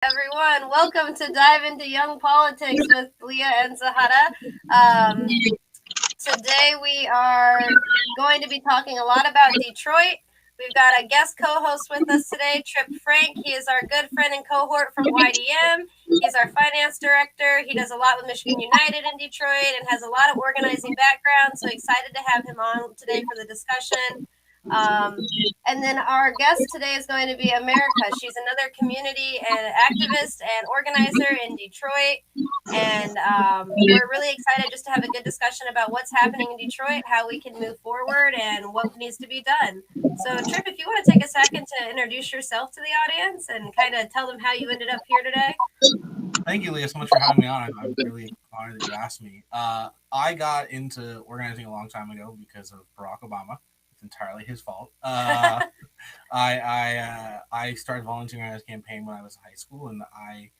Everyone, welcome to Dive into Young Politics with Leah and Zahara. Today we are going to be talking a lot about Detroit. We've got a guest co-host with us today, Trip Frank. He is our good friend and cohort from YDM. He's our finance director. He does a lot with Michigan United in Detroit and has a lot of organizing background. So excited to have him on today for the discussion. And then our guest today is going to be America. She's another community and activist and organizer in Detroit. And we're really excited just to have a good discussion about what's happening in Detroit, how we can move forward, and what needs to be done. So, Trip, if you want to take a second to introduce yourself to the audience and kind of tell them how you ended up here today. Thank you, Leah, so much for having me on. I'm really honored that you asked me. I got into organizing a long time ago because of Barack Obama. It's entirely his fault. I started volunteering on his campaign when I was in high school, and I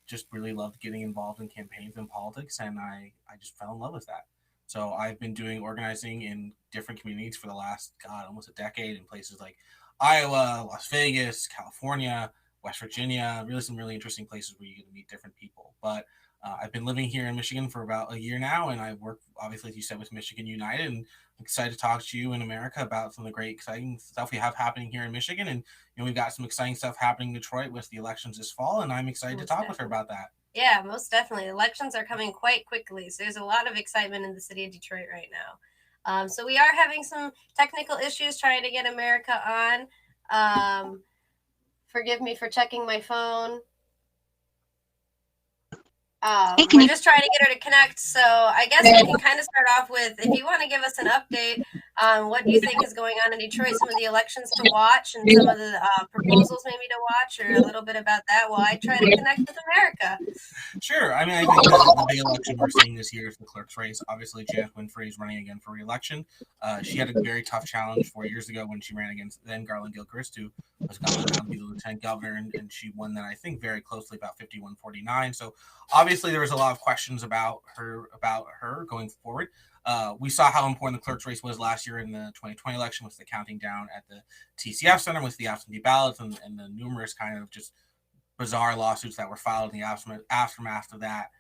just really loved getting involved in campaigns and politics, and I just fell in love with that. So I've been doing organizing in different communities for the last, almost a decade in places like Iowa, Las Vegas, California, West Virginia, really some really interesting places where you get to meet different people. But I've been living here in Michigan for about a year now, and I work, obviously, as you said, with Michigan United, and I'm excited to talk to you in America about some of the great, exciting stuff we have happening here in Michigan. And, we've got some exciting stuff happening in Detroit with the elections this fall, and I'm excited to talk with her about that. Yeah, most definitely. Elections are coming quite quickly, so there's a lot of excitement in the city of Detroit right now. So we are having some technical issues trying to get America on. Forgive me for checking my phone. We're just trying to get her to connect, so I guess we can kind of start off with, if you want to give us an update on what you think is going on in Detroit, some of the elections to watch and some of the proposals maybe to watch, or a little bit about that while I try to connect with America. Sure. I mean, I think the big election we're seeing this year is the clerk's race. Obviously, Janet Winfrey is running again for re-election. She had a very tough challenge 4 years ago when she ran against then Garland Gilchrist, who was going to be the lieutenant governor, and she won that, I think, very closely, about 51-49. So obviously there was a lot of questions about her going forward. We saw how important the clerk's race was last year in the 2020 election with the counting down at the TCF Center with the absentee ballots and the numerous kind of just bizarre lawsuits that were filed in the aftermath of that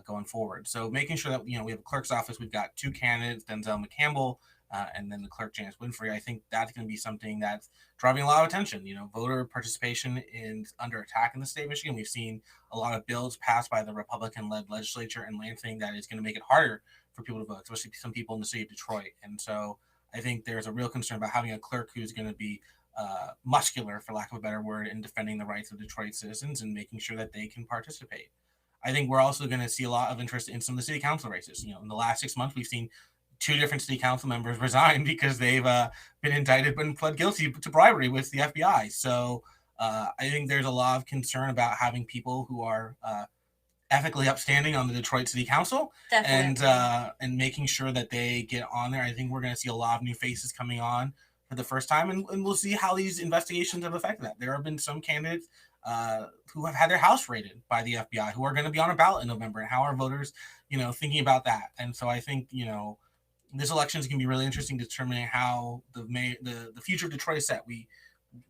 going forward. So making sure that we have a clerk's office, we've got two candidates, Denzel McCampbell and then the clerk Janice Winfrey. I think that's going to be something that's driving a lot of attention. Voter participation is under attack in the state of Michigan. We've seen a lot of bills passed by the Republican-led legislature in Lansing that is going to make it harder for people to vote, especially some people in the city of Detroit. And so I think there's a real concern about having a clerk who's going to be muscular, for lack of a better word, in defending the rights of Detroit citizens and making sure that they can participate. I think we're also going to see a lot of interest in some of the city council races. In the last 6 months, we've seen two different city council members resign because they've been indicted and pled guilty to bribery with the FBI. So I think there's a lot of concern about having people who are ethically upstanding on the Detroit City Council. Definitely. And making sure that they get on there. I think we're going to see a lot of new faces coming on for the first time, and we'll see how these investigations have affected that. There have been some candidates who have had their house raided by the FBI who are going to be on a ballot in November, and how are voters, thinking about that. And so I think, this election is going to be really interesting, determining how the future of Detroit is set.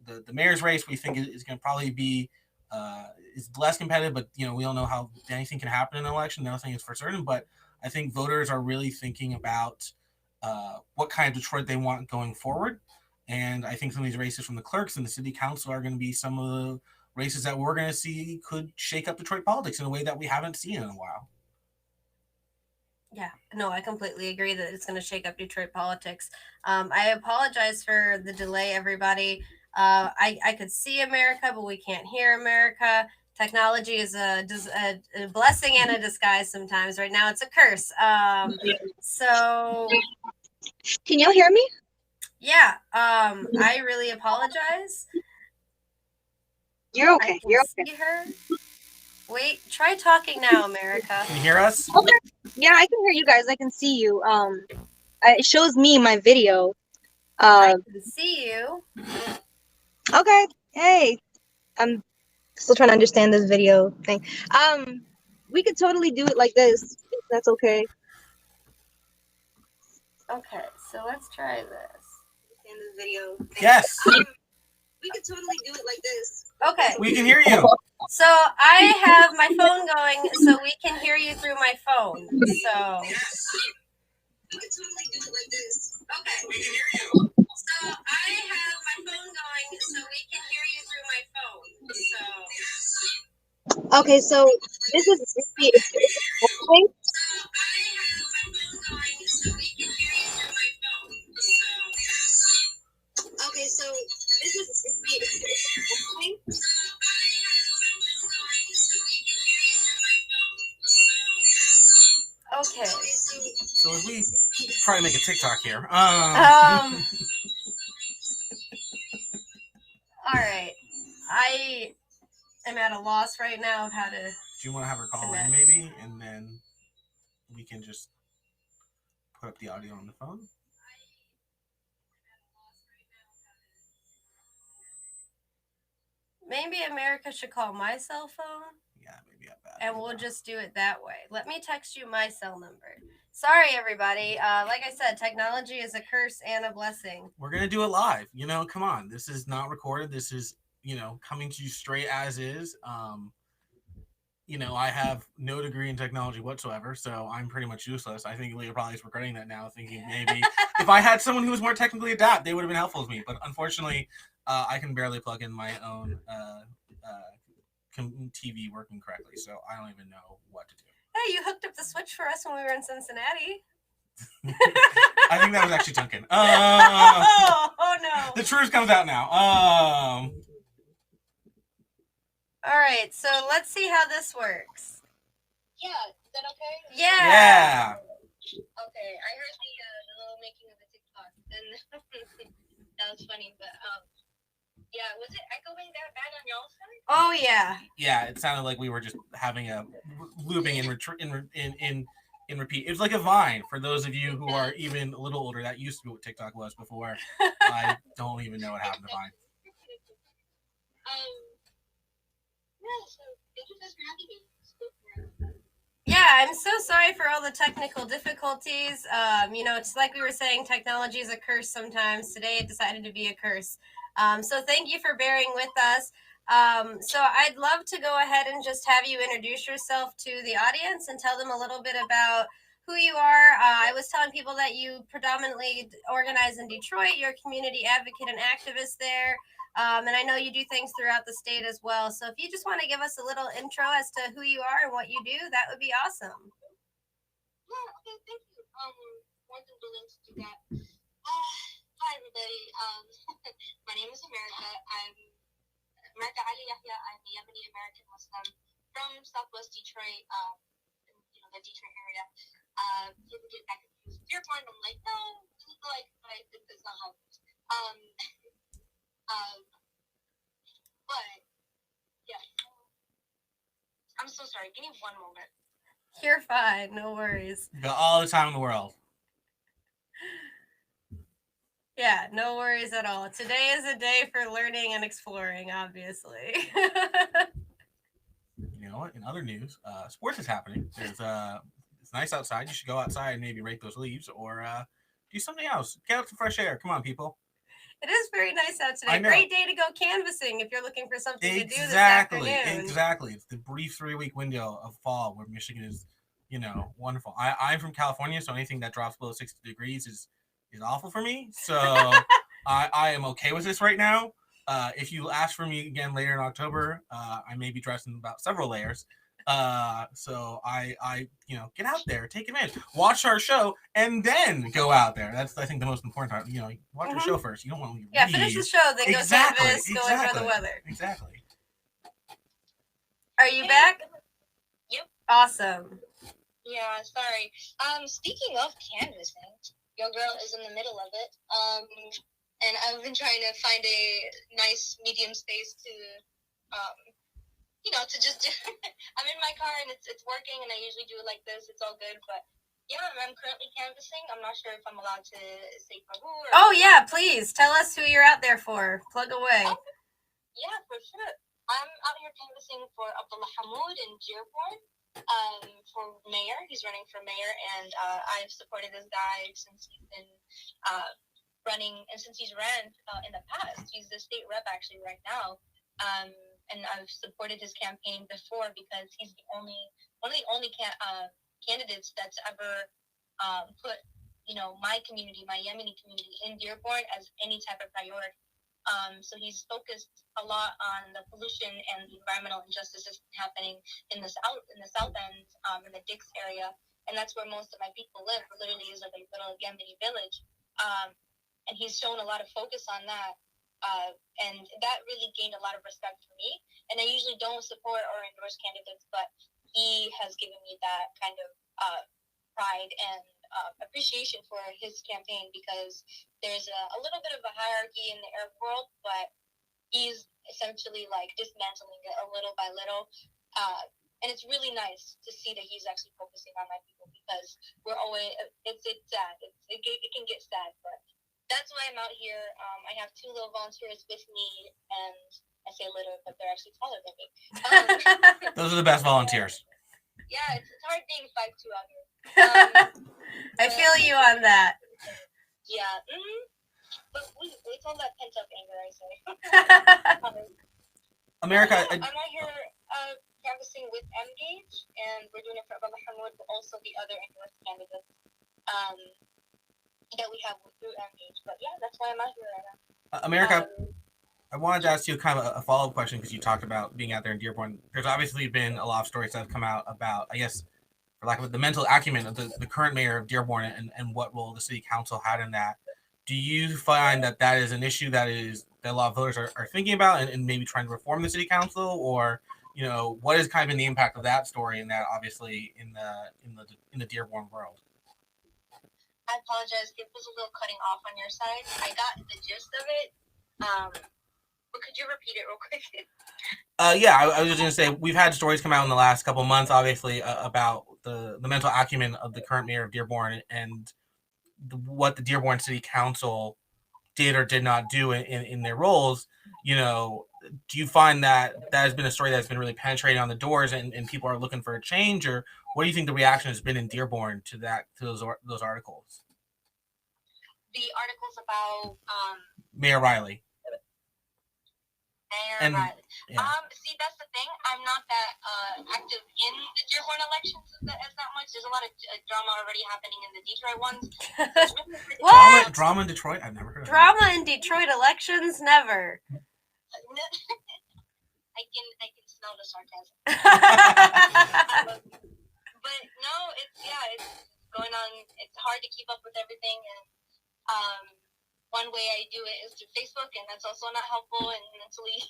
The mayor's race, we think, is going to probably be is less competitive, but we all know how anything can happen in an election. Nothing is for certain, but I think voters are really thinking about what kind of Detroit they want going forward. And I think some of these races from the clerks and the city council are going to be some of the races that we're going to see could shake up Detroit politics in a way that we haven't seen in a while. Yeah, no, I completely agree that it's going to shake up Detroit politics. I apologize for the delay, everybody. I could see America, but we can't hear America. Technology is a blessing and a disguise sometimes. Right now, it's a curse. So, can you hear me? Yeah. I really apologize. You're okay. You're okay. See her. Wait, try talking now, America. Can you hear us? Okay. Yeah, I can hear you guys. I can see you. It shows me my video. I can see you. Okay. Hey, I'm still trying to understand this video thing. We could totally do it like this, if that's okay. Okay, so let's try this. Understand this video thing. Yes. We could totally do it like this. Okay. We can hear you. So I have my phone going, so we can hear you through my phone. So. Yes. Okay. We can hear you. So I have my phone going, so we can hear you through my phone. So. Okay, so this is okay. So I have my phone going, so we can hear you through my phone. So. Okay, so this is okay. Okay. So as we try to make a TikTok here. All right. I am at a loss right now of how to. Do you want to have her call in maybe, and then we can just put up the audio on the phone? Maybe America should call my cell phone. Yeah, maybe I bet. And we'll just do it that way. Let me text you my cell number. Sorry, everybody. Like I said, technology is a curse and a blessing. We're going to do it live. You know, come on. This is not recorded. This is, you know, coming to you straight as is. You know, I have no degree in technology whatsoever, so I'm pretty much useless. I think Leah probably is regretting that now, thinking maybe if I had someone who was more technically adept, they would have been helpful to me. But unfortunately, I can barely plug in my own TV working correctly, so I don't even know what to do. Hey, you hooked up the switch for us when we were in Cincinnati. I think that was actually Duncan. Oh no. The truth comes out now. All right, so let's see how this works. Yeah, is that okay? Yeah. Okay, I heard the little making of the TikTok, and that was funny. But yeah, was it echoing that bad on y'all's side? Oh yeah. Yeah, it sounded like we were just having a looping in repeat. It was like a Vine. For those of you who are even a little older, that used to be what TikTok was before. I don't even know what happened to Vine. Yeah, so thank you guys for having me. Yeah, I'm so sorry for all the technical difficulties. You know, it's like we were saying, technology is a curse sometimes. Today it decided to be a curse. So thank you for bearing with us. So I'd love to go ahead and just have you introduce yourself to the audience and tell them a little bit about who you are. I was telling people that you predominantly organize in Detroit. You're a community advocate and activist there. And I know you do things throughout the state as well. So if you just want to give us a little intro as to who you are and what you do, that would be awesome. Yeah, okay, thank you. More than willing to do that. Hi, everybody. My name is America. I'm America Ali Yahya. I'm a Yemeni American Muslim from Southwest Detroit, you know, the Detroit area. People get that confused. Dearborn, I'm like, no, like, it's not how it is. But yeah, I'm so sorry. Give me one moment. You're fine. No worries. You got all the time in the world. Yeah, no worries at all. Today is a day for learning and exploring, obviously. You know what? In other news, sports is happening. It's nice outside. You should go outside and maybe rake those leaves or do something else. Get out some fresh air. Come on, people. It is very nice out today. Great day to go canvassing if you're looking for something to do this afternoon. Exactly. It's the brief 3-week window of fall where Michigan is, you know, wonderful. I'm from California, so anything that drops below 60 degrees is awful for me. So I am okay with this right now. If you ask for me again later in October, I may be dressed in about several layers. So I you know, get out there, take advantage, watch our show, and then go out there. That's, I think, the most important part. You know, watch our show first. You don't want to leave. Yeah, finish the show, then go canvas, go enjoy the weather. Exactly. Are you back? Yep. Awesome. Yeah, sorry. Speaking of canvassing, your girl is in the middle of it. And I've been trying to find a nice medium space to, you know, to just do. I'm in my car and it's working, and I usually do it like this. It's all good, but yeah, I'm currently canvassing. I'm not sure if I'm allowed to say for who. Oh yeah, please tell us who you're out there for. Plug away. Yeah, for sure. I'm out here canvassing for Abdullah Hamoud in Dearborn. For mayor. He's running for mayor, and I've supported this guy since he's been running, and since he's ran in the past. He's the state rep actually right now. and I've supported his campaign before because he's one of the only candidates that's ever put, my community, my Yemeni community in Dearborn as any type of priority. So he's focused a lot on the pollution and the environmental injustices happening in the south end, in the Dix area, and that's where most of my people live. It literally is like a little Yemeni village, and he's shown a lot of focus on that, and that really gained a lot of respect for me. And I usually don't support or endorse candidates, but he has given me that kind of pride and appreciation for his campaign, because there's a little bit of a hierarchy in the Arab world, but he's essentially like dismantling it a little by little. And it's really nice to see that he's actually focusing on my people, because we're always, it's sad. It can get sad, but that's why I'm out here. I have 2 little volunteers with me, and I say little, but they're actually taller than me. Those are the best volunteers. Yeah, it's hard being 5'2" out here. I feel you on that. Yeah. But it's all that pent up anger, I say. America. I'm out here canvassing with Engage, and we're doing it for Abdullah Hamid, but also the other endorsed candidates that we have through Engage. But yeah, that's why I'm out here right now. America, I wanted to ask you kind of a follow-up question, because you talked about being out there in Dearborn. There's obviously been a lot of stories that have come out about, I guess, for lack of the mental acumen of the current mayor of Dearborn, and what role the city council had in that. Do you find that is an issue that a lot of voters are thinking about and maybe trying to reform the city council, or what has kind of been the impact of that story and that obviously in the Dearborn world? I apologize. It was a little cutting off on your side. I got the gist of it. But could you repeat it real quick? Yeah, I was just going to say, we've had stories come out in the last couple of months, obviously, about the mental acumen of the current mayor of Dearborn and what the Dearborn City Council did or did not do in their roles. Do you find that has been a story that's been really penetrating on the doors, and people are looking for a change, or what do you think the reaction has been in Dearborn to those articles? The articles about Mayor Riley. Mayor Riley. Yeah. See, that's the thing. I'm not that active in the Dearborn elections as that much. There's a lot of drama already happening in the Detroit ones. What? Drama in Detroit? I've never heard of drama in Detroit elections? Never. I can smell the sarcasm. But no, it's going on. It's hard to keep up with everything, and one way I do it is through Facebook, and that's also not helpful and mentally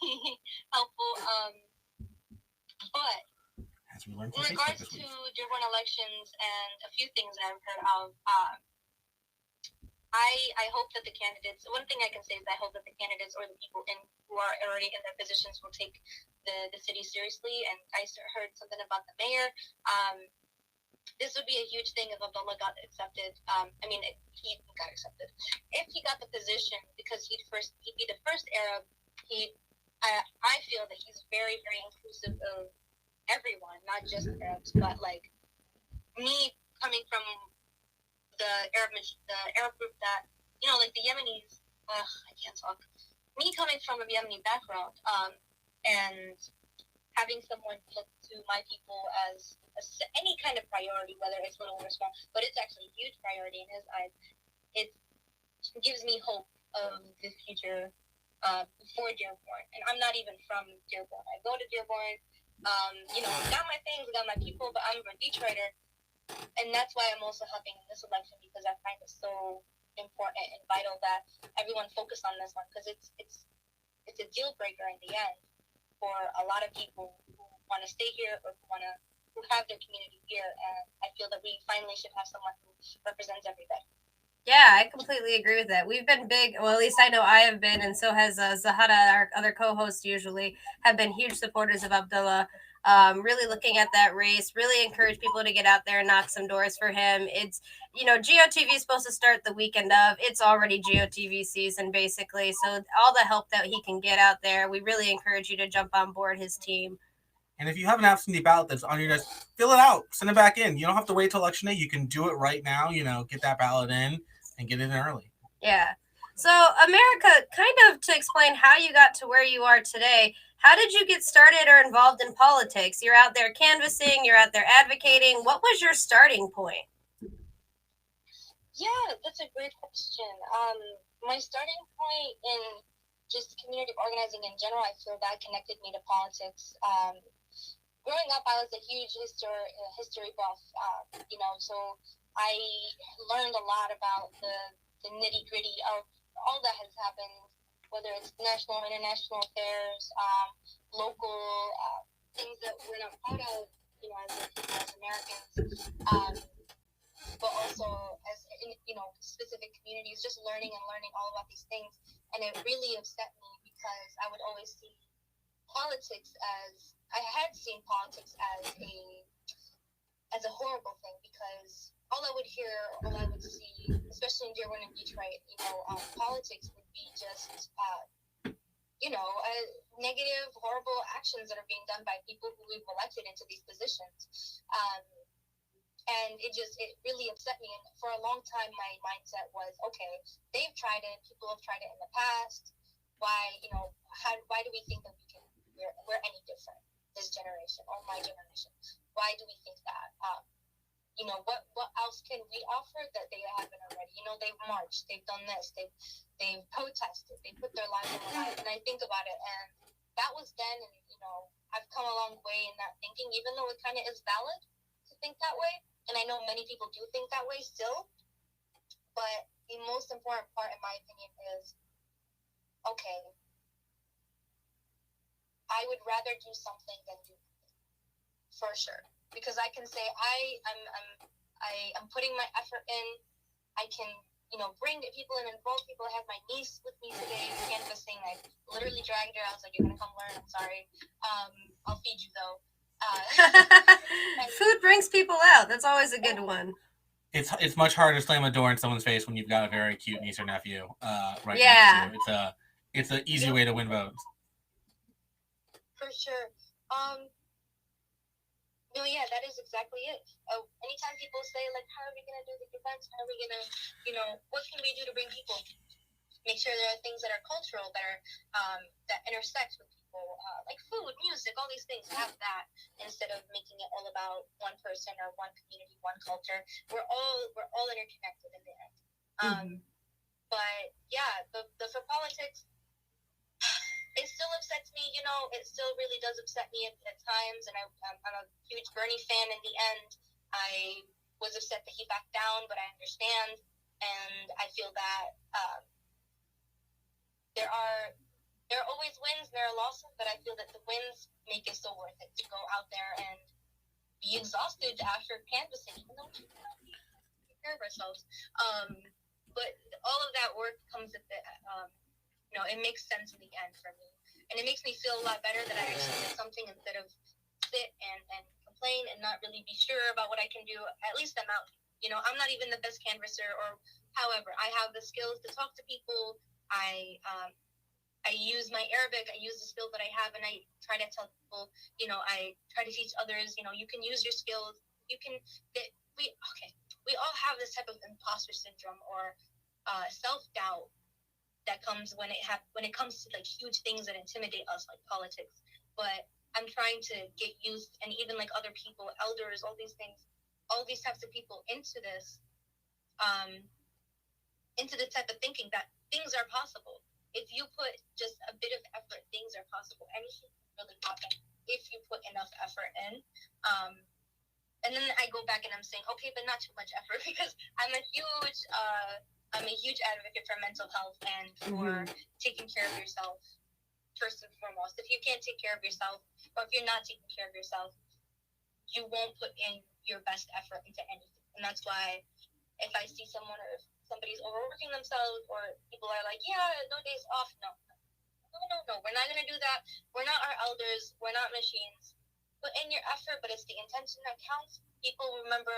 helpful. But in regards to Dearborn elections and a few things that I've heard of, I hope that the candidates, one thing I can say is I hope that the candidates or the people who are already in their positions will take the city seriously. And I heard something about the mayor. This would be a huge thing if Abdullah got accepted. He got accepted. If he got the position, because he'd be the first Arab. I feel that he's very, very inclusive of everyone, not just Arabs, but like me coming from the Arab group that, like the Yemenis. I can't talk. Me coming from a Yemeni background, and having someone look to my people as any kind of priority, whether it's little or small, but it's actually a huge priority in his eyes. It gives me hope of the future for Dearborn. And I'm not even from Dearborn. I go to Dearborn, got my things, got my people, but I'm a Detroiter. And that's why I'm also helping in this election, because I find it so important and vital that everyone focus on this one, because it's a deal breaker in the end for a lot of people who want to stay here or who have their community here. And I feel that we finally should have someone who represents everybody. Yeah, I completely agree with that. We've been big, well, at least I know I have been, and so has Zahara, our other co-host usually, have been huge supporters of Abdullah. Really looking at that race, really encourage people to get out there and knock some doors for him. It's, GOTV is supposed to start the weekend of. It's already GOTV season, basically. So all the help that he can get out there, we really encourage you to jump on board his team. And if you have an absentee ballot that's on your desk, fill it out, send it back in. You don't have to wait till election day. You can do it right now, get that ballot in and get it in early. Yeah. So, America, kind of to explain how you got to where you are today, How did you get started or involved in politics? You're out there canvassing, you're out there advocating. What was your starting point? Yeah, that's a great question. My starting point in just community organizing in general, I feel that connected me to politics. Growing up, I was a huge history buff, so I learned a lot about the nitty gritty of all that has happened, whether it's national, international affairs, local things that we're not proud of, as Americans, but also as specific communities, just learning all about these things. And it really upset me because I would always see politics I had seen politics as a horrible thing, because all I would hear, all I would see, especially in Dearborn and Detroit, politics would be just, negative, horrible actions that are being done by people who we've elected into these positions. And it really upset me. And for a long time, my mindset was, okay, they've tried it. People have tried it in the past. Why do we think that we're any different, this generation or my generation? Why do we think that? What else can we offer that they haven't already? They've marched, they've done this, they've protested, they put their lives on the line. And I think about it, and that was then, and I've come a long way in that thinking, even though it kind of is valid to think that way. And I know many people do think that way still. But the most important part, in my opinion, is, okay, I would rather do something than do nothing, for sure. Because I can say I'm putting my effort in. I can, bring people in, involve people. I have my niece with me today canvassing. I literally dragged her. I was like, "You're gonna come learn. I'm sorry. I'll feed you though." Food brings people out. That's always a good one. It's much harder to slam a door in someone's face when you've got a very cute niece or nephew right Yeah. next to you. It's an easy way to win votes. For sure. No, yeah, that is exactly it. Anytime people say, like, how are we going to do the events? How are we going to, what can we do to bring people? Make sure there are things that are cultural, that are that intersect with people, like food, music, all these things. Have that instead of making it all about one person or one community, one culture. We're all interconnected in the end. But yeah, for politics, it still upsets me, it still really does upset me at times, and I'm a huge Bernie fan. In the end, I was upset that he backed down, but I understand, and I feel that there are always wins, there are losses, but I feel that the wins make it so worth it to go out there and be exhausted after canvassing, even though we take care of ourselves. But all of that work comes at the it makes sense in the end for me. And it makes me feel a lot better that I actually did something instead of sit and complain and not really be sure about what I can do. At least I'm out. I'm not even the best canvasser, or however, I have the skills to talk to people. I use my Arabic. I use the skills that I have, and I try to tell people, I try to teach others, you can use your skills. We all have this type of imposter syndrome or self-doubt that comes when it comes to like huge things that intimidate us, like politics. But I'm trying to get youth and even like other people, elders, all these types of people into this, into the type of thinking that things are possible. If you put just a bit of effort, things are possible. Anything can really happen if you put enough effort in. And then I go back and I'm saying, okay, but not too much effort, because I'm a huge advocate for mental health and for taking care of yourself first and foremost. If you can't take care of yourself, or if you're not taking care of yourself, you won't put in your best effort into anything. And that's why if I see someone, or if somebody's overworking themselves, or people are like, yeah, no days off, no, we're not going to do that. We're not our elders. We're not machines. Put in your effort, but it's the intention that counts. People will remember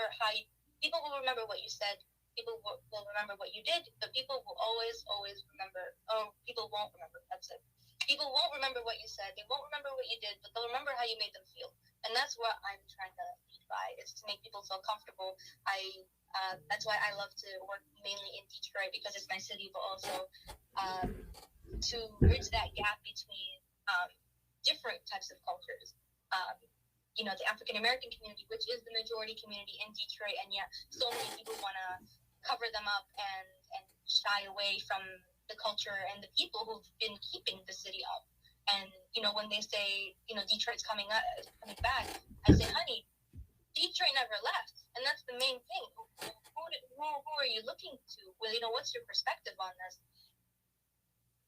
what you said. People will remember what you did, but people will always remember. Oh, people won't remember. That's it. People won't remember what you said. They won't remember what you did, but they'll remember how you made them feel. And that's what I'm trying to lead by, is to make people feel comfortable. That's why I love to work mainly in Detroit, because it's my city, but also to bridge that gap between different types of cultures. You know, the African American community, which is the majority community in Detroit, and yet so many people want to cover them up and shy away from the culture and the people who've been keeping the city up. And, you know, when they say, you know, Detroit's coming back, I say, honey, Detroit never left. And that's the main thing. Who are you looking to? Well, you know, what's your perspective on this?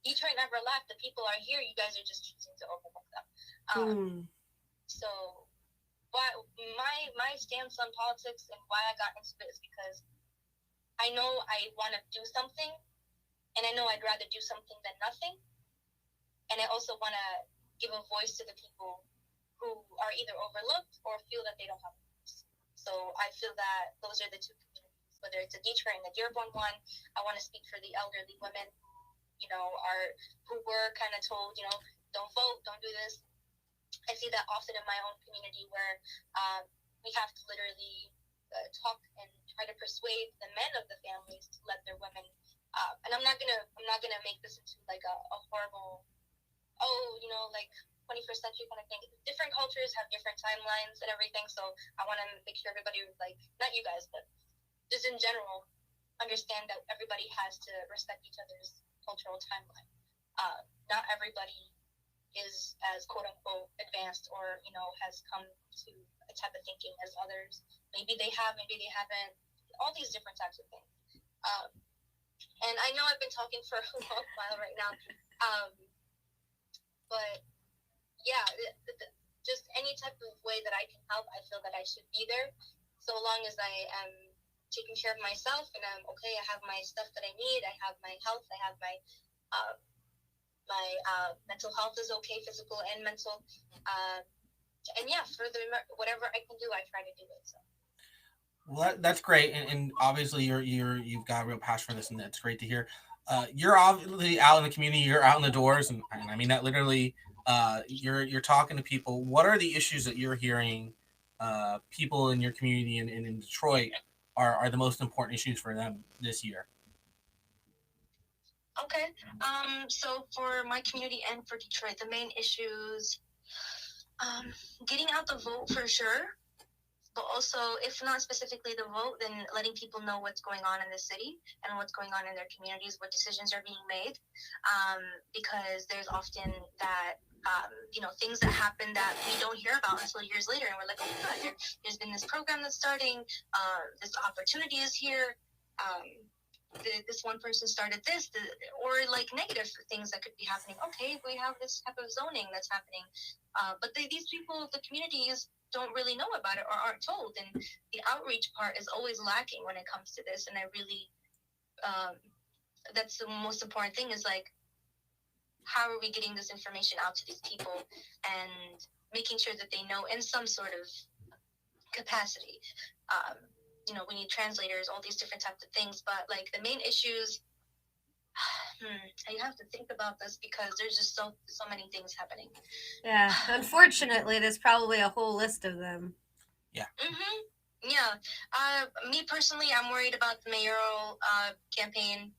Detroit never left. The people are here. You guys are just choosing to overlook them. So my stance on politics and why I got into it is because I know I want to do something, and I know I'd rather do something than nothing. And I also want to give a voice to the people who are either overlooked or feel that they don't have a voice. So I feel that those are the two communities, whether it's a Detroit and the Dearborn one. I want to speak for the elderly women, you know, who were kind of told, you know, don't vote, don't do this. I see that often in my own community where we have to literally talk and try to persuade the men of the families to let their women. And I'm not gonna make this into like a horrible, you know, like 21st century kind of thing. Different cultures have different timelines and everything, so I want to make sure everybody, like, not you guys, but just in general, understand that everybody has to respect each other's cultural timeline. Not everybody is as quote unquote advanced or, you know, has come to a type of thinking as others. Maybe they have, maybe they haven't. All these different types of things. And I know I've been talking for a long while right now. But yeah, just any type of way that I can help, I feel that I should be there. So long as I am taking care of myself and I'm okay, I have my stuff that I need, I have my health, I have my mental health is okay, physical and mental. And yeah, whatever I can do, I try to do it. So. Well, that's great, and obviously you've got a real passion for this, and that's great to hear. You're obviously out in the community, you're out in the doors, and I mean that literally. You're talking to people. What are the issues that you're hearing? People in your community and in Detroit are the most important issues for them this year. Okay. So for my community and for Detroit, the main issues, getting out the vote for sure. But also, if not specifically the vote, then letting people know what's going on in the city and what's going on in their communities, what decisions are being made. Because there's often that, you know, things that happen that we don't hear about until years later. And we're like, oh my God, there's been this program that's starting, this opportunity is here. This one person started this, or like negative things that could be happening. Okay, we have this type of zoning that's happening. But these people, the communities, don't really know about it or aren't told, and the outreach part is always lacking when it comes to this. And I really that's the most important thing, is like, how are we getting this information out to these people and making sure that they know in some sort of capacity. You know, we need translators, all these different types of things, but like the main issues, I have to think about this because there's just so many things happening. Yeah, unfortunately, there's probably a whole list of them. Yeah. Yeah. Me personally, I'm worried about the mayoral campaign.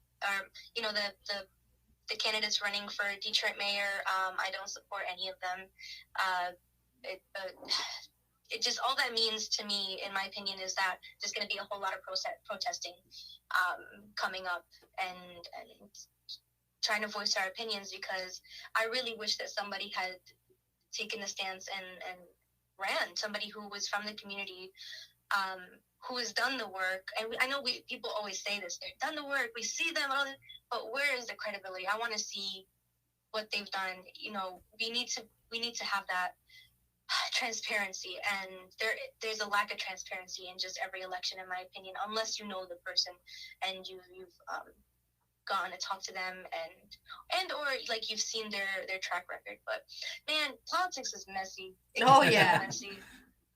You know, the candidates running for Detroit mayor. I don't support any of them. It just, all that means to me, in my opinion, is that there's going to be a whole lot of protesting coming up and trying to voice our opinions, because I really wish that somebody had taken a stance and ran, somebody who was from the community, who has done the work. And I know people always say this, they've done the work, we see them, but where is the credibility? I want to see what they've done. You know, we need to have that transparency, and there's a lack of transparency in just every election, in my opinion, unless you know the person and you've gone to talk to them and or like you've seen their track record. But man, politics is messy. Messy.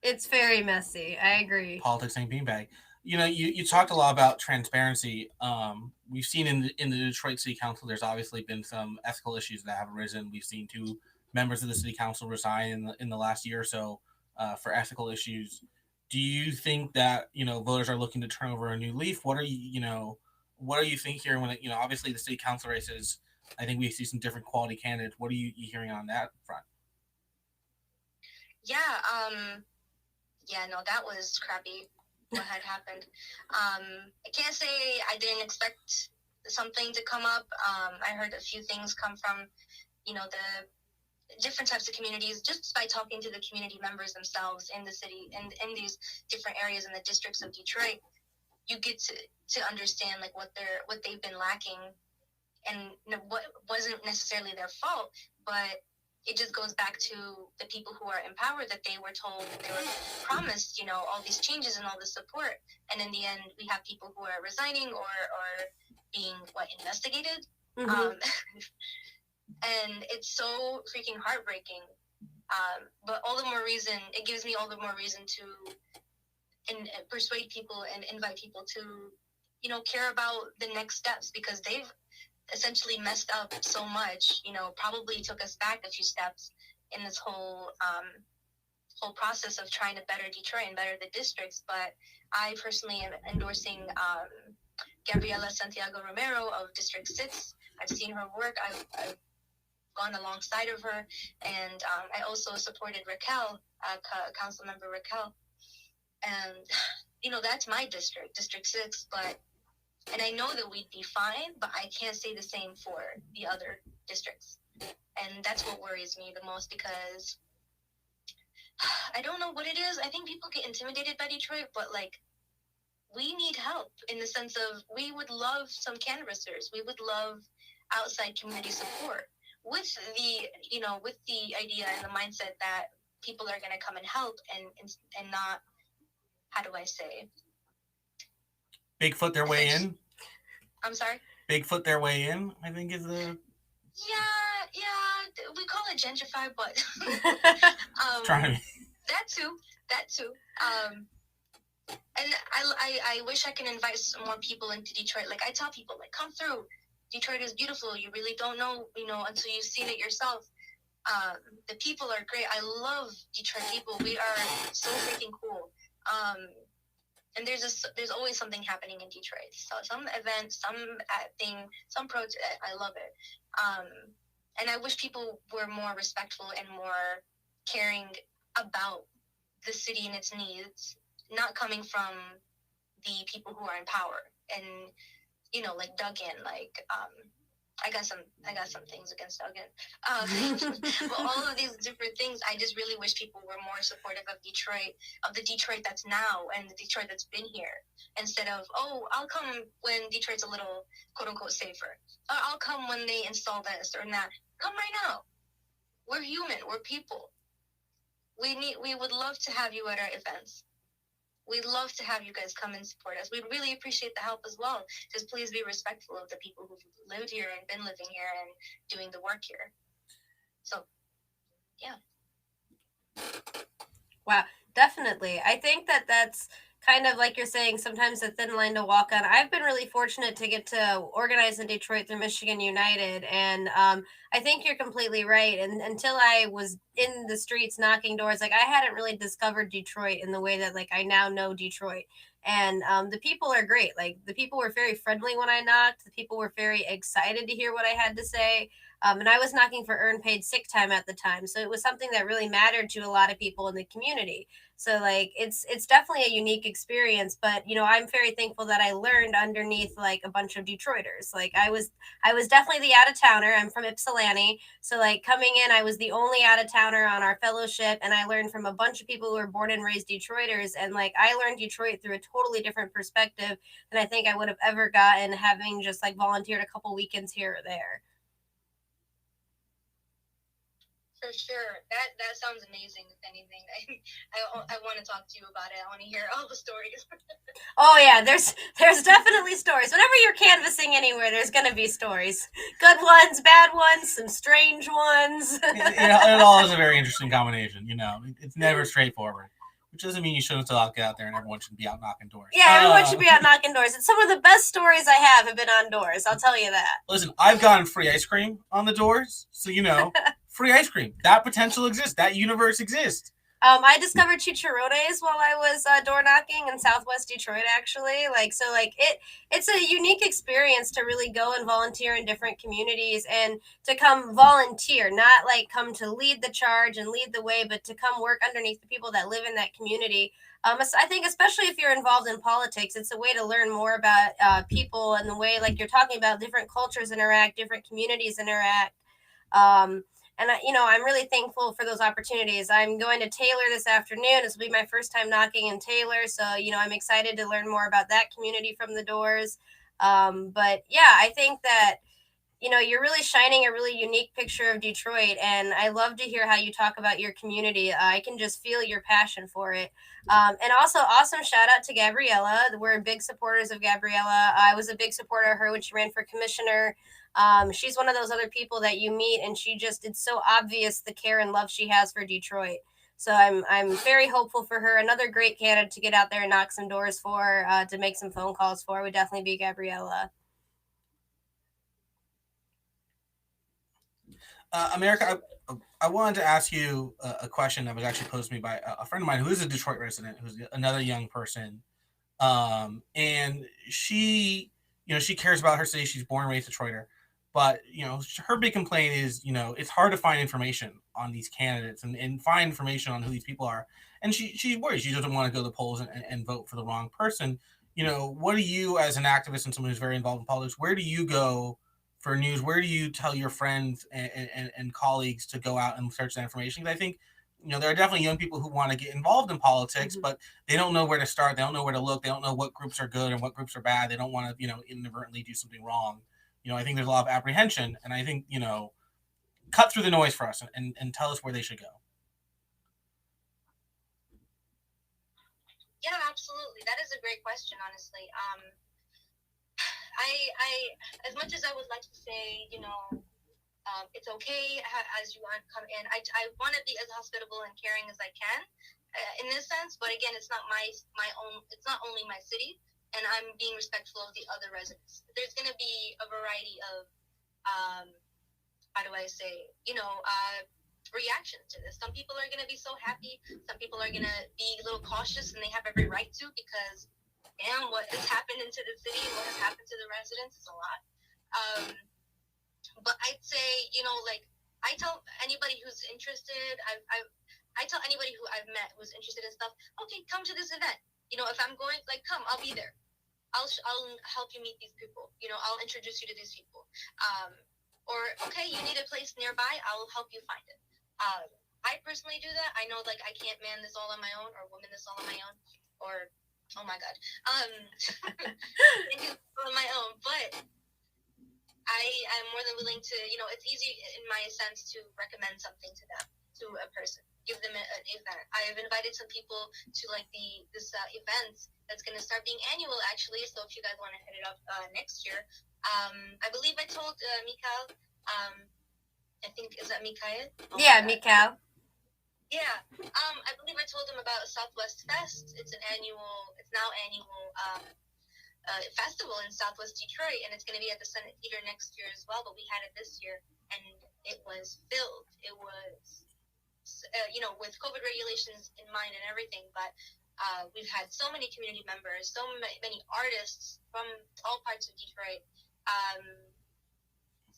It's very messy. I agree. Politics ain't beanbag. You know, you talked a lot about transparency. We've seen in the Detroit City Council, there's obviously been some ethical issues that have arisen. We've seen 2 members of the City Council resign in the last year or so for ethical issues. Do you think that, you know, voters are looking to turn over a new leaf? What do you think here when obviously the City Council races, I think we see some different quality candidates. What are you hearing on that front? No, that was crappy. What had happened? I can't say I didn't expect something to come up. I heard a few things come from, the different types of communities just by talking to the community members themselves in the city and in these different areas in the districts of Detroit. You get to understand like what they've been lacking, and what wasn't necessarily their fault, but it just goes back to the people who are in power, that they were told, they were promised, all these changes and all this support, and in the end we have people who are resigning or being investigated. Mm-hmm. And it's so freaking heartbreaking. But all the more reason, it gives me all the more reason to persuade people and invite people to, care about the next steps, because they've essentially messed up so much, probably took us back a few steps in this whole process of trying to better Detroit and better the districts. But I personally am endorsing Gabriela Santiago Romero of District 6. I've seen her work. I've gone alongside of her, and I also supported Raquel, council member Raquel, and that's my district, District 6. And I know that we'd be fine, but I can't say the same for the other districts, and that's what worries me the most, because I don't know what it is. I think people get intimidated by Detroit, but we need help, in the sense of, we would love some canvassers, we would love outside community support, with the idea and the mindset that people are going to come and help, and not, how do I say, Bigfoot their way in. I'm sorry? Bigfoot their way in, I think is the... Yeah, we call it gentrify, but that too. And I wish I can invite some more people into Detroit. I tell people, come through. Detroit is beautiful. You really don't know, until you've seen it yourself. The people are great. I love Detroit people. We are so freaking cool. And there's always something happening in Detroit. So some event, some thing, some protest. I love it. And I wish people were more respectful and more caring about the city and its needs, not coming from the people who are in power. And Duggan, I got some things against Duggan. But all of these different things, I just really wish people were more supportive of Detroit, of the Detroit that's now and the Detroit that's been here, instead of, I'll come when Detroit's a little quote unquote safer. Or I'll come when they install this or that. Come right now. We're human. We're people. We would love to have you at our events. We'd love to have you guys come and support us. We'd really appreciate the help as well. Just please be respectful of the people who've lived here and been living here and doing the work here. So, yeah. Wow, definitely. I think that's kind of like you're saying, sometimes a thin line to walk on. I've been really fortunate to get to organize in Detroit through Michigan United, and I think you're completely right. And until I was in the streets knocking doors, I hadn't really discovered Detroit in the way that I now know Detroit. And the people are great. The people were very friendly when I knocked. The people were very excited to hear what I had to say. And I was knocking for earned paid sick time at the time. So it was something that really mattered to a lot of people in the community. So it's definitely a unique experience, but I'm very thankful that I learned underneath a bunch of Detroiters. I was definitely the out of towner. I'm from Ypsilanti. So coming in, I was the only out of towner on our fellowship, and I learned from a bunch of people who were born and raised Detroiters. And I learned Detroit through a totally different perspective than I think I would have ever gotten having just volunteered a couple weekends here or there. For sure. That sounds amazing, if anything. I want to talk to you about it. I want to hear all the stories. Oh, yeah. There's definitely stories. Whenever you're canvassing anywhere, there's going to be stories. Good ones, bad ones, some strange ones. It all is a very interesting combination. It's never straightforward. Which doesn't mean you shouldn't still get out there and everyone should be out knocking doors. Yeah, everyone should be out knocking doors. It's some of the best stories I have been on doors. I'll tell you that. Listen, I've gotten free ice cream on the doors, so free ice cream. That potential exists. That universe exists. I discovered chicharrones while I was door knocking in Southwest Detroit. Actually, it's a unique experience to really go and volunteer in different communities and to come volunteer, not like come to lead the charge and lead the way, but to come work underneath the people that live in that community. I think especially if you're involved in politics, it's a way to learn more about people and the way, like you're talking about, different cultures interact, different communities interact. Um, I'm really thankful for those opportunities. I'm going to Taylor this afternoon. This will be my first time knocking in Taylor. So, I'm excited to learn more about that community from the doors. But yeah, I think that you're really shining a really unique picture of Detroit, and I love to hear how you talk about your community. I can just feel your passion for it. And also, awesome shout out to Gabriella. We're big supporters of Gabriella. I was a big supporter of her when she ran for commissioner. She's one of those other people that you meet, and it's so obvious the care and love she has for Detroit. So I'm very hopeful for her. Another great candidate to get out there and knock some doors for, to make some phone calls for, would definitely be Gabriella. America, I wanted to ask you a question that was actually posed to me by a friend of mine who is a Detroit resident, who's another young person. And she cares about her city. She's born and raised Detroiter. But, her big complaint is, it's hard to find information on these candidates and find information on who these people are. And she's worried. She doesn't want to go to the polls and vote for the wrong person. What do you, as an activist and someone who's very involved in politics, where do you go for news? Where do you tell your friends and colleagues to go out and search that information? Because I think, there are definitely young people who want to get involved in politics, but they don't know where to start. They don't know where to look. They don't know what groups are good and what groups are bad. They don't want to, inadvertently do something wrong. I think there's a lot of apprehension, and I think, cut through the noise for us and tell us where they should go. Yeah, absolutely. That is a great question, honestly. I as much as I would like to say, it's okay as you come in. I want to be as hospitable and caring as I can in this sense, but again, it's not my own. It's not only my city, and I'm being respectful of the other residents. There's going to be a variety of how do I say, reactions to this. Some people are going to be so happy. Some people are going to be a little cautious, and they have every right to, because damn, what has happened into the city, what has happened to the residents is a lot. But I'd say, I tell anybody who's interested, I tell anybody who I've met who's interested in stuff, okay, come to this event. If I'm going, come, I'll be there. I'll help you meet these people. I'll introduce you to these people. Or, okay, you need a place nearby, I'll help you find it. I personally do that. I know, I can't man this all on my own, or woman this all on my own, or, oh my God, can't do this all on my own, but I'm more than willing to, it's easy in my sense to recommend something to them, to a person, give them an event. I've invited some people to this event that's going to start being annual, actually. So if you guys want to hit it up next year, I believe I told Mikal, I think, is that Mikael? Oh, yeah, Mikal. Yeah, I believe I told him about Southwest Fest. It's now annual festival in Southwest Detroit, and it's going to be at the Senate Theater next year as well, but we had it this year, and it was filled. It was, with COVID regulations in mind and everything, but we've had so many community members, so many artists from all parts of Detroit,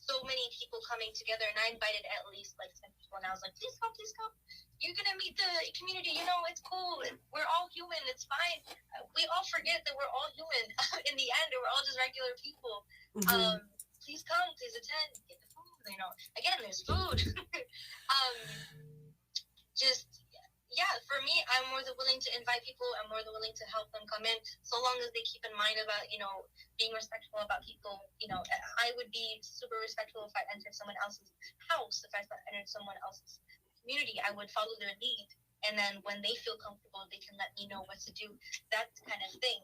so many people coming together, and I invited at least 10 people, and I was like, please come. You're going to meet the community, it's cool. We're all human. It's fine. We all forget that we're all human in the end, and we're all just regular people. Mm-hmm. Please come, please attend, get the food, again, there's food. For me, I'm more than willing to invite people. I'm more than willing to help them come in, so long as they keep in mind about, being respectful about people. I would be super respectful if I entered someone else's house. If I entered someone else's community, I would follow their lead. And then when they feel comfortable, they can let me know what to do. That kind of thing.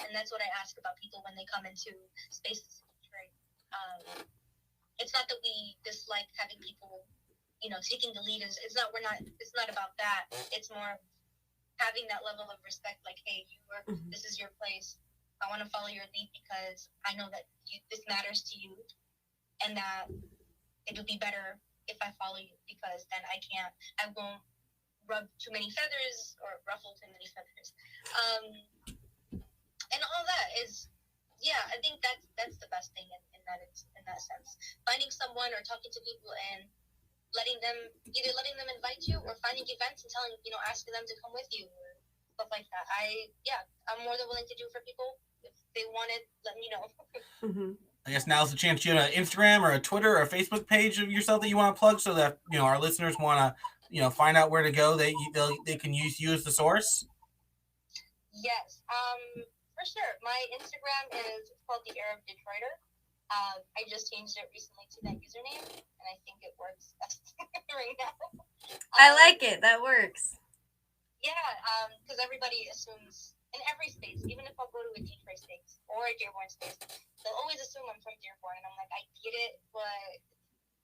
And that's what I ask about people when they come into spaces in Detroit. It's not that we dislike having people, taking the lead. It's not about that. It's more having that level of respect, hey, this is your place. I want to follow your lead because I know that this matters to you, and that it would be better if I follow you, because then I won't rub too many feathers or ruffle too many feathers. And all that is, yeah, I think that's the best thing in that sense. Finding someone or talking to people and letting them invite you, or finding events and asking them to come with you or stuff like that. I'm more than willing to do for people. If they want it, let me know. Mm-hmm. I guess now's the chance. You have an Instagram or a Twitter or a Facebook page of yourself that you want to plug, so that our listeners want to find out where to go. They can use you as the source. Yes, for sure. My Instagram is called the Arab Detroiter. I just changed it recently to that username, and I think it works best right now. I like it. That works. Yeah, because everybody assumes in every space, even if I'll go to a Detroit space or a Dearborn space, they'll always assume I'm from Dearborn, and I'm like, I get it, but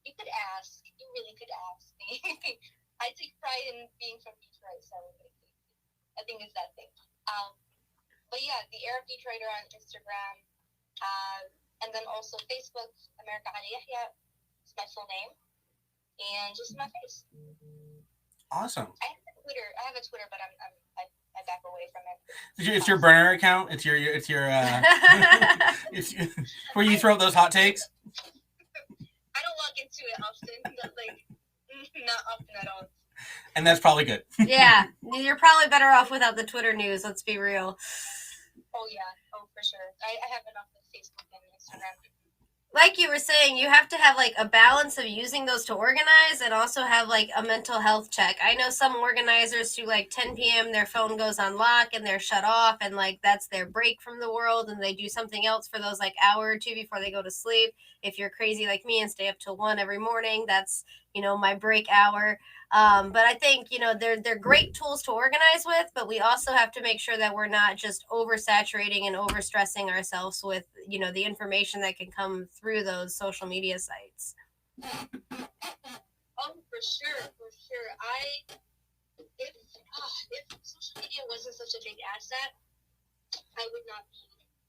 you could ask. You really could ask me. I take pride in being from Detroit, so I think it's that thing. But yeah, the Arab Detroiter on Instagram, and then also Facebook, America Ali Yahya, is my full name, and just my face. Awesome. I have a Twitter, but I back away from it. It's your burner account. It's your it's where you throw up those hot takes. I don't log into it often, but not often at all. And that's probably good. Yeah, you're probably better off without the Twitter news. Let's be real. Oh yeah, for sure. I have enough with Facebook and Instagram. Like you were saying, you have to have like a balance of using those to organize and also have like a mental health check. I know some organizers who 10 p.m. their phone goes on lock and they're shut off, and that's their break from the world, and they do something else for those hour or two before they go to sleep. If you're crazy like me and stay up till 1 every morning, that's my break hour. But I think they're great tools to organize with, but we also have to make sure that we're not just oversaturating and overstressing ourselves with the information that can come through those social media sites. Oh, for sure. If social media wasn't such a big asset, I would not be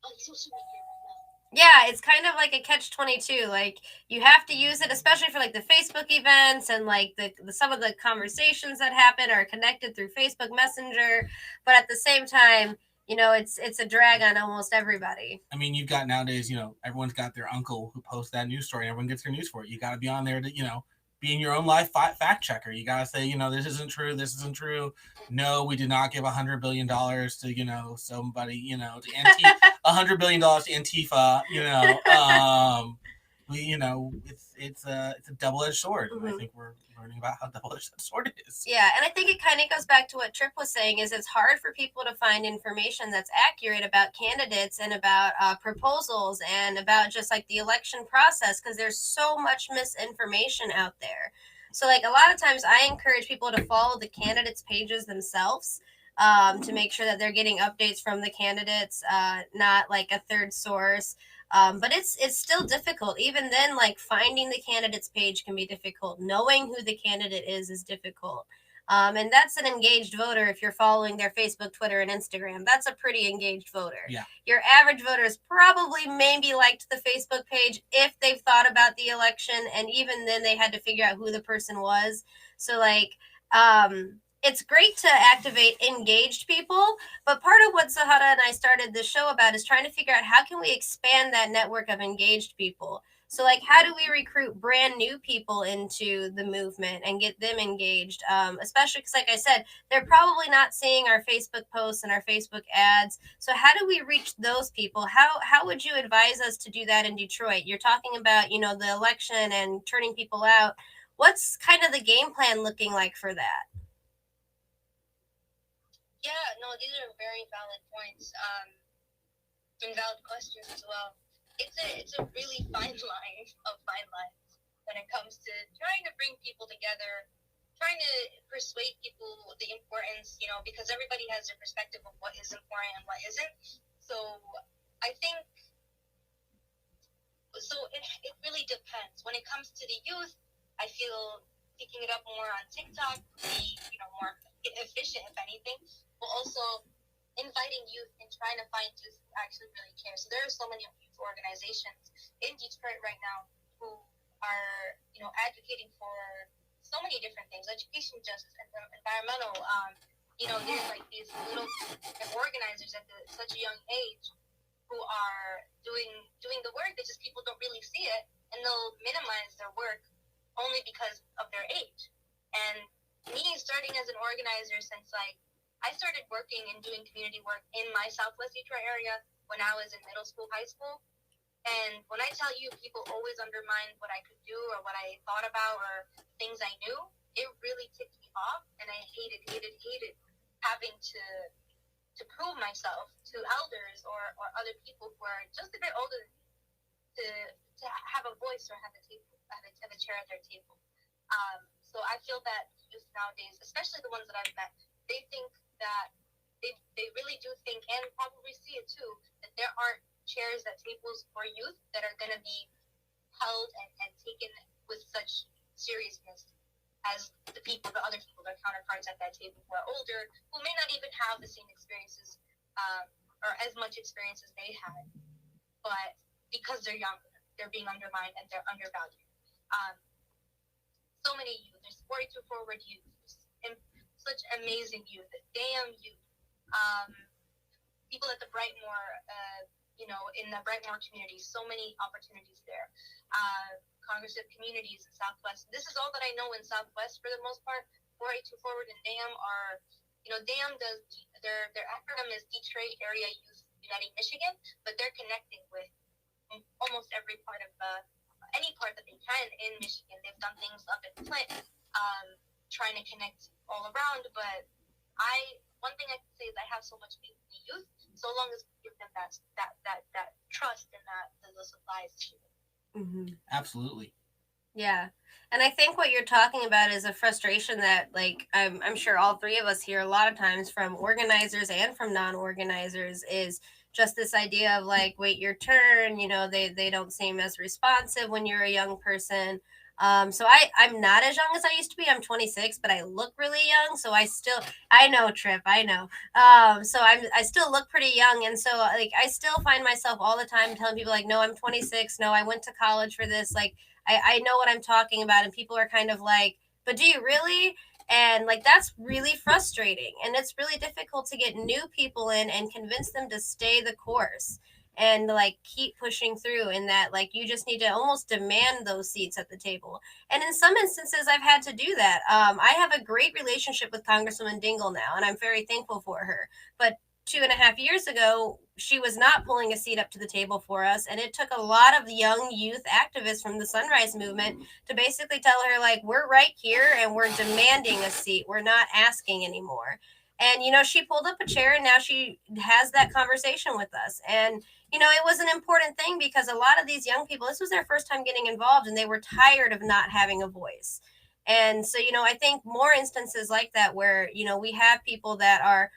on social media right now. Yeah, it's kind of like a catch-22. You have to use it, especially for the Facebook events and the some of the conversations that happen are connected through Facebook Messenger. But at the same time, it's a drag on almost everybody. I mean, you've got nowadays, everyone's got their uncle who posts that news story, and everyone gets their news for it. You got to be on there to, be in your own life fact checker. You got to say, this isn't true. This isn't true. No, we did not give $100 billion to, somebody, to $100 billion to Antifa, it's a double-edged sword. Mm-hmm. I think we're learning about how double-edged that sword is. Yeah, and I think it kind of goes back to what Trip was saying, is it's hard for people to find information that's accurate about candidates and about proposals and about just the election process, because there's so much misinformation out there. So a lot of times I encourage people to follow the candidates' pages themselves to make sure that they're getting updates from the candidates, not a third source. But it's still difficult. Even then, finding the candidate's page can be difficult. Knowing who the candidate is difficult. And that's an engaged voter if you're following their Facebook, Twitter, and Instagram. That's a pretty engaged voter. Yeah. Your average voter is probably maybe liked the Facebook page if they've thought about the election, and even then they had to figure out who the person was. So it's great to activate engaged people, but part of what Sahara and I started this show about is trying to figure out how can we expand that network of engaged people. So how do we recruit brand new people into the movement and get them engaged? Especially because, like I said, they're probably not seeing our Facebook posts and our Facebook ads. So how do we reach those people? How would you advise us to do that in Detroit? You're talking about, the election and turning people out. What's kind of the game plan looking like for that? Yeah, no, these are very valid points, and valid questions as well. It's a really fine line of fine lines when it comes to trying to bring people together, trying to persuade people the importance, because everybody has their perspective of what is important and what isn't. So I think, it really depends. When it comes to the youth, I feel picking it up more on TikTok would be, more efficient, if anything. But also inviting youth and trying to find youth who actually really care. So there are so many youth organizations in Detroit right now who are, advocating for so many different things, education justice, environmental. There's like these little organizers at such a young age who are doing the work that just people don't really see it, and they'll minimize their work only because of their age. And me starting as an organizer since I started working and doing community work in my Southwest Detroit area when I was in middle school, high school. And when I tell you people always undermined what I could do or what I thought about or things I knew, it really ticked me off, and I hated having to prove myself to elders or other people who are just a bit older than me to have a voice or have a chair at their table. So I feel that youth nowadays, especially the ones that I've met, they think that they really do think, and probably see it too, that there aren't chairs at tables for youth that are going to be held and taken with such seriousness as the other people, their counterparts at that table who are older, who may not even have the same experiences or as much experience as they had, but because they're younger, they're being undermined and they're undervalued. So many youth, there's 42 forward youth, and such amazing youth, damn youth. People at the Brightmoor, in the Brightmoor community, so many opportunities there. Congress of Communities in Southwest. This is all that I know in Southwest for the most part. 482 Forward and DAM are, DAM does, their acronym is Detroit Area Youth Uniting Michigan, but they're connecting with almost every part of any part that they can in Michigan. They've done things up in Flint, trying to connect all around, but one thing I can say is I have so much faith in the youth, so long as we give them that trust and those supplies to them. Mm-hmm. Absolutely. Yeah. And I think what you're talking about is a frustration that, like, I'm sure all three of us hear a lot of times from organizers and from non-organizers, is just this idea of like, wait your turn, they don't seem as responsive when you're a young person. So I'm not as young as I used to be. I'm 26, but I look really young. So I know, Trip, I know. So I still look pretty young. And so like, I still find myself all the time telling people like, no, I'm 26. No, I went to college for this. Like, I know what I'm talking about. And people are kind of like, but do you really? And like, that's really frustrating. And it's really difficult to get new people in and convince them to stay the course and like keep pushing through, in that like you just need to almost demand those seats at the table. And in some instances I've had to do that. I have a great relationship with Congresswoman Dingle now, and I'm very thankful for her, but 2.5 years ago she was not pulling a seat up to the table for us, and it took a lot of young youth activists from the Sunrise Movement to basically tell her like, we're right here and we're demanding a seat, we're not asking anymore. And she pulled up a chair, and now she has that conversation with us. And it was an important thing because a lot of these young people, this was their first time getting involved, and they were tired of not having a voice. And so, I think more instances like that where, we have people that are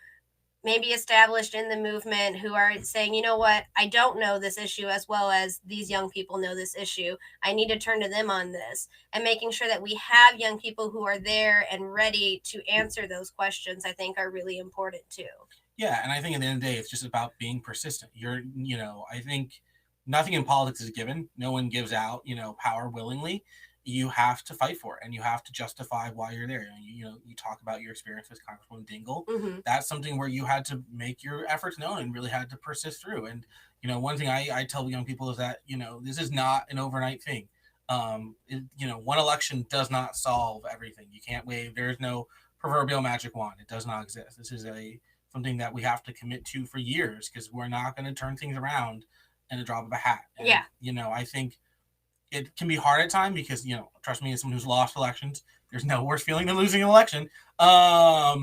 maybe established in the movement who are saying, you know what, I don't know this issue as well as these young people know this issue. I need to turn to them on this, and making sure that we have young people who are there and ready to answer those questions, I think are really important too. Yeah, and I think at the end of the day, it's just about being persistent. I think nothing in politics is given. No one gives out, power willingly. You have to fight for it, and you have to justify why you're there. You talk about your experience with Congresswoman Dingle. Mm-hmm. That's something where you had to make your efforts known and really had to persist through. And, one thing I tell young people is that, this is not an overnight thing. One election does not solve everything. You can't wave. There's no proverbial magic wand. It does not exist. This is something that we have to commit to for years, because we're not going to turn things around in a drop of a hat. And, yeah. I think it can be hard at times because, trust me, as someone who's lost elections, there's no worse feeling than losing an election. But,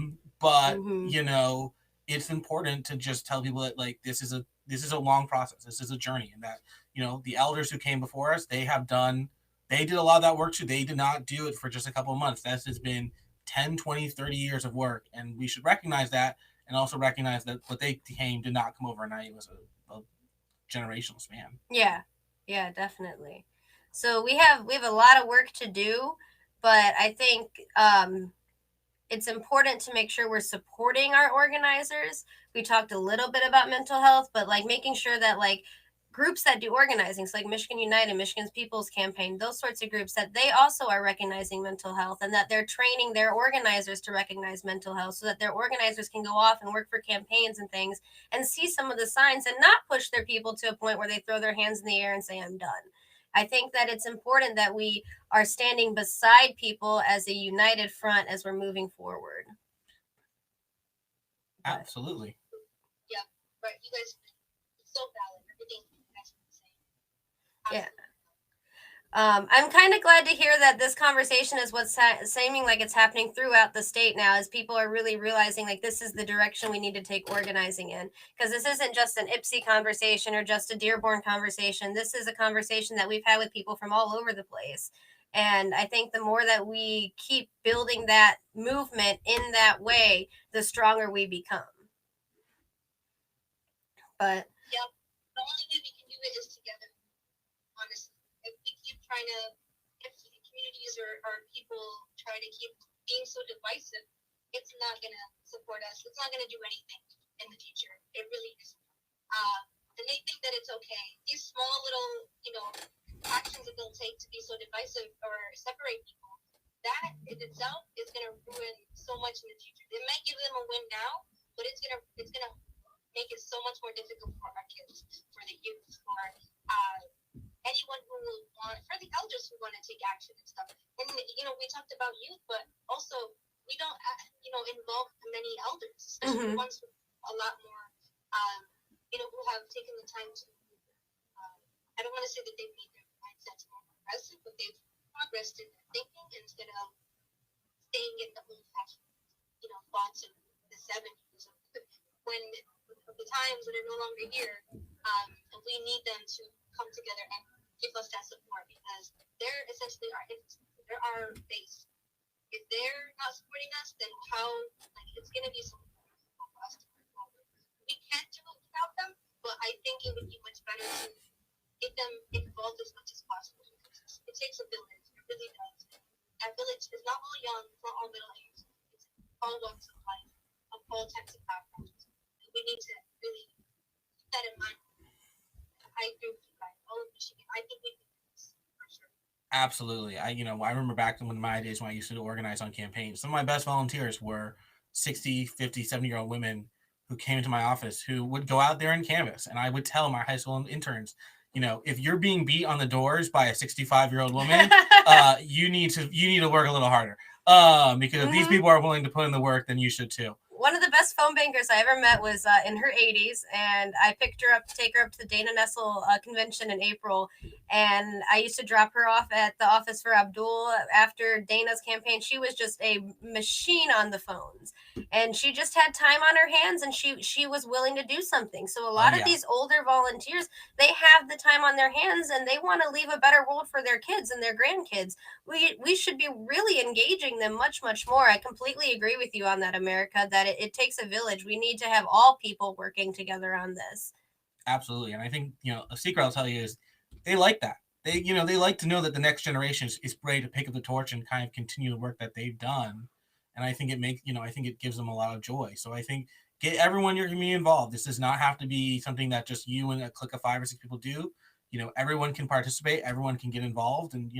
mm-hmm. It's important to just tell people that like, this is a long process. This is a journey, and that, the elders who came before us, they did a lot of that work too. They did not do it for just a couple of months. That has been 10, 20, 30 years of work. And we should recognize that, and also recognize that what they came did not come overnight. It was a generational span. Yeah, definitely. So we have a lot of work to do, but I think it's important to make sure we're supporting our organizers. We talked a little bit about mental health, but like making sure that like groups that do organizing, so like Michigan United, Michigan's People's Campaign, those sorts of groups, that they also are recognizing mental health, and that they're training their organizers to recognize mental health, so that their organizers can go off and work for campaigns and things and see some of the signs and not push their people to a point where they throw their hands in the air and say, I'm done. I think that it's important that we are standing beside people as a united front as we're moving forward. Absolutely. Yeah, right. You guys, it's so valid. Everything you guys are saying. Yeah. I'm kind of glad to hear that this conversation is what's seeming like it's happening throughout the state now, as people are really realizing like this is the direction we need to take organizing in, because this isn't just an Ipsy conversation or just a Dearborn conversation. This is a conversation that we've had with people from all over the place. And I think the more that we keep building that movement in that way, the stronger we become. But yeah, the only way we can do it is together, honestly. If we keep trying to, if communities or people try to keep being so divisive, it's not going to support us. It's not going to do anything in the future. It really isn't. And they think that it's okay. These small little, actions that they'll take to be so divisive or separate people, that in itself is going to ruin so much in the future. It might give them a win now, but it's gonna make it so much more difficult for our kids, for the youth, for anyone who will for the elders who want to take action and stuff. And, we talked about youth, but also we don't, involve many elders, especially ones with a lot more, who have taken the time to, I don't want to say that they've made their mindsets more progressive, but they've progressed in their thinking instead of staying in the old-fashioned, thoughts of the 70s, when the times that are no longer here, and we need them to come together and give us that support, because they're essentially our base. If they're not supporting us, then how, it's going to be so difficult for us to move forward. We can't do it without them, but I think it would be much better to get them involved as much as possible. It takes a village. It really does. That village is not all young, it's not all middle-aged. It's all walks of life, of all types of backgrounds. We need to really keep that in mind. I agree with you guys. All of Michigan, I think we can do this for sure. Absolutely. I remember back in my days when I used to organize on campaigns, some of my best volunteers were 60, 50, 70-year-old women who came into my office who would go out there and canvass. And I would tell my high school interns, if you're being beat on the doors by a 65-year-old woman, you need to work a little harder. Because if these people are willing to put in the work, then you should too. One of the best phone bankers I ever met was in her 80s, and I picked her up to take her up to the Dana Nessel convention in April, and I used to drop her off at the office for Abdul after Dana's campaign. She was just a machine on the phones, and she just had time on her hands, and she was willing to do something. So a lot of these older volunteers, they have the time on their hands, and they want to leave a better world for their kids and their grandkids. We should be really engaging them much, much more. I completely agree with you on that, America, that it takes a village. We need to have all people working together on this. Absolutely. And I think, a secret I'll tell you is they like that. They like to know that the next generation is ready to pick up the torch and kind of continue the work that they've done. And I think it gives them a lot of joy. So I think get everyone in your community involved. This does not have to be something that just you and a clique of 5 or 6 people do. Everyone can participate, everyone can get involved and,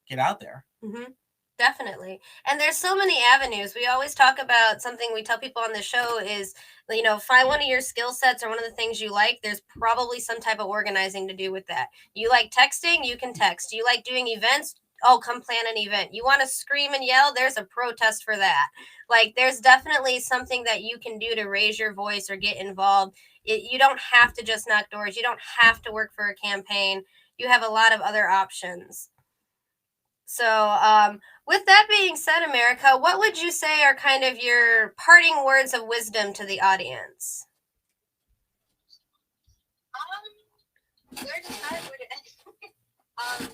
get out there. Mm-hmm. Definitely. And there's so many avenues. We always talk about something we tell people on the show is, find one of your skill sets or one of the things you like. There's probably some type of organizing to do with that. You like texting, you can text. You like doing events? Oh, come plan an event. You want to scream and yell? There's a protest for that. There's definitely something that you can do to raise your voice or get involved. You don't have to just knock doors. You don't have to work for a campaign. You have a lot of other options. So, with that being said, America, what would you say are kind of your parting words of wisdom to the audience? Where to start? Where to end? I know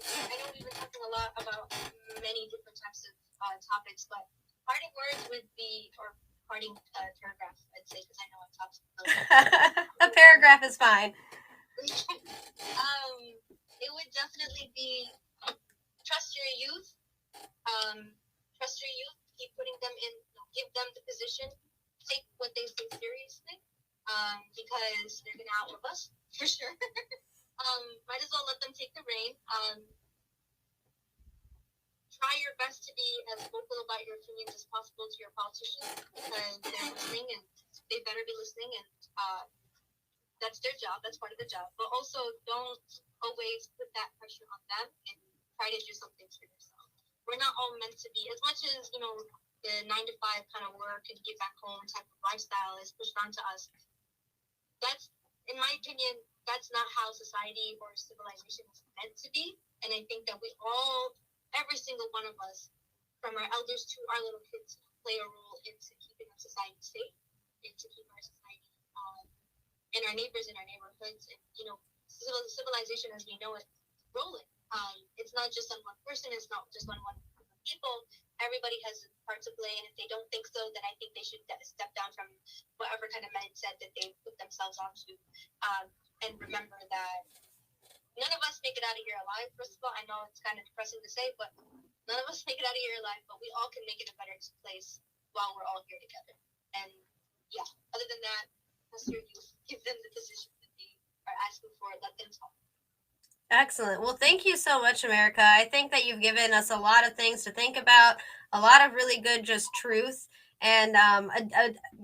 we've been talking a lot about many different types of topics, but parting words would be, or parting paragraph, I'd say, because I know I've talked a paragraph is fine. It would definitely be trust your youth. Trust your youth. Keep putting them in. Give them the position. Take what they say seriously, because they're gonna outlive us for sure. might as well let them take the reign. Try your best to be as vocal about your opinions as possible to your politicians because they're listening and they better be listening, and that's their job. That's part of the job. But also don't always put that pressure on them and try to do something for yourself. We're not all meant to be, as much as, the 9 to 5 kind of work and get back home type of lifestyle is pushed onto us. That's, in my opinion, that's not how society or civilization is meant to be. And I think that we all, every single one of us, from our elders to our little kids, play a role into keeping our society safe, and to keep our society and our neighbors in our neighborhoods, and civilization as we know it rolling. It's not just on one person. It's not just on one group of people. Everybody has a part to play, and if they don't think so, then I think they should step down from whatever kind of mindset that they put themselves onto, and remember that none of us make it out of here alive. First of all, I know it's kind of depressing to say, but none of us make it out of here alive, but we all can make it a better place while we're all here together. And yeah, other than that, Pastor, you give them the position that they are asking for, let them talk. Excellent. Well, thank you so much, America. I think that you've given us a lot of things to think about, a lot of really good just truth, and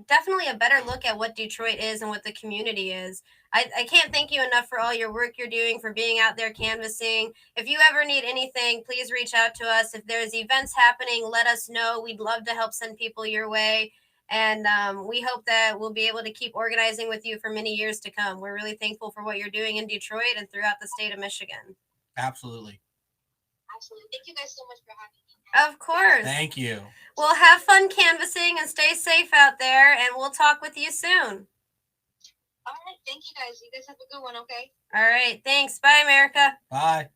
definitely a better look at what Detroit is and what the community is. I can't thank you enough for all your work you're doing, for being out there canvassing. If you ever need anything, please reach out to us. If there's events happening, let us know. We'd love to help send people your way. And we hope that we'll be able to keep organizing with you for many years to come. We're really thankful for what you're doing in Detroit and throughout the state of Michigan. Absolutely. Absolutely. Thank you guys so much for having me. Of course. Thank you. Well, have fun canvassing and stay safe out there, and we'll talk with you soon. All right. Thank you guys. You guys have a good one, okay? All right. Thanks. Bye, America. Bye.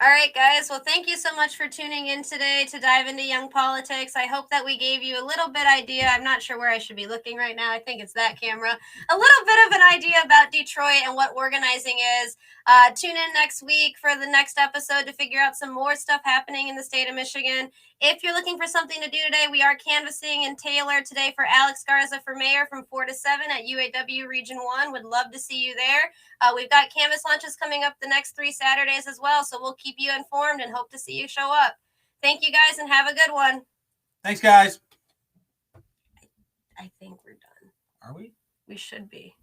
All right, guys. Well, thank you so much for tuning in today to dive into young politics. I hope that we gave you a little bit idea. I'm not sure where I should be looking right now. I think it's that camera. A little bit of an idea about Detroit and what organizing is. Tune in next week for the next episode to figure out some more stuff happening in the state of Michigan. If you're looking for something to do today, we are canvassing in Taylor today for Alex Garza for mayor from 4 to 7 at UAW Region 1. Would love to see you there. We've got canvas launches coming up the next 3 Saturdays as well, so we'll keep you informed and hope to see you show up. Thank you, guys, and have a good one. Thanks, guys. I think we're done. Are we? We should be.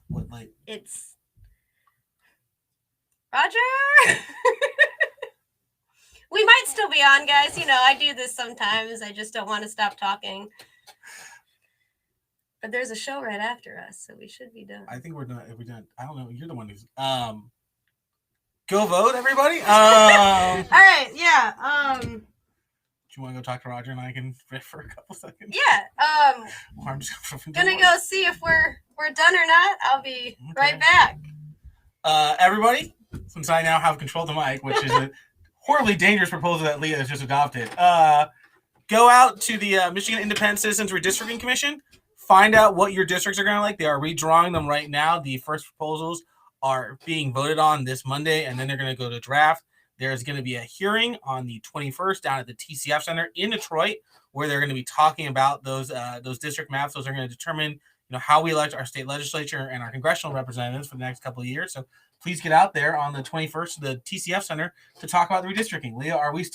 What, like? It's Roger. We might still be on, guys. I do this sometimes. I just don't want to stop talking. But there's a show right after us, so we should be done. I think we're done. If we're done, I don't know. You're the one who's go vote, everybody. All right, yeah. Do you want to go talk to Roger and I can for a couple seconds? Yeah. Or I'm just gonna go see if we're done or not. I'll be right back. Everybody, since I now have control of the mic, which is a horribly dangerous proposal that Leah has just adopted, go out to the Michigan Independent Citizens Redistricting Commission. Find out what your districts are going to like. They are redrawing them right now. The first proposals are being voted on this Monday, and then they're going to go to draft. There's going to be a hearing on the 21st down at the TCF Center in Detroit, where they're going to be talking about those district maps. Those are going to determine how we elect our state legislature and our congressional representatives for the next couple of years. So please get out there on the 21st to the TCF Center to talk about the redistricting. Leah, are we still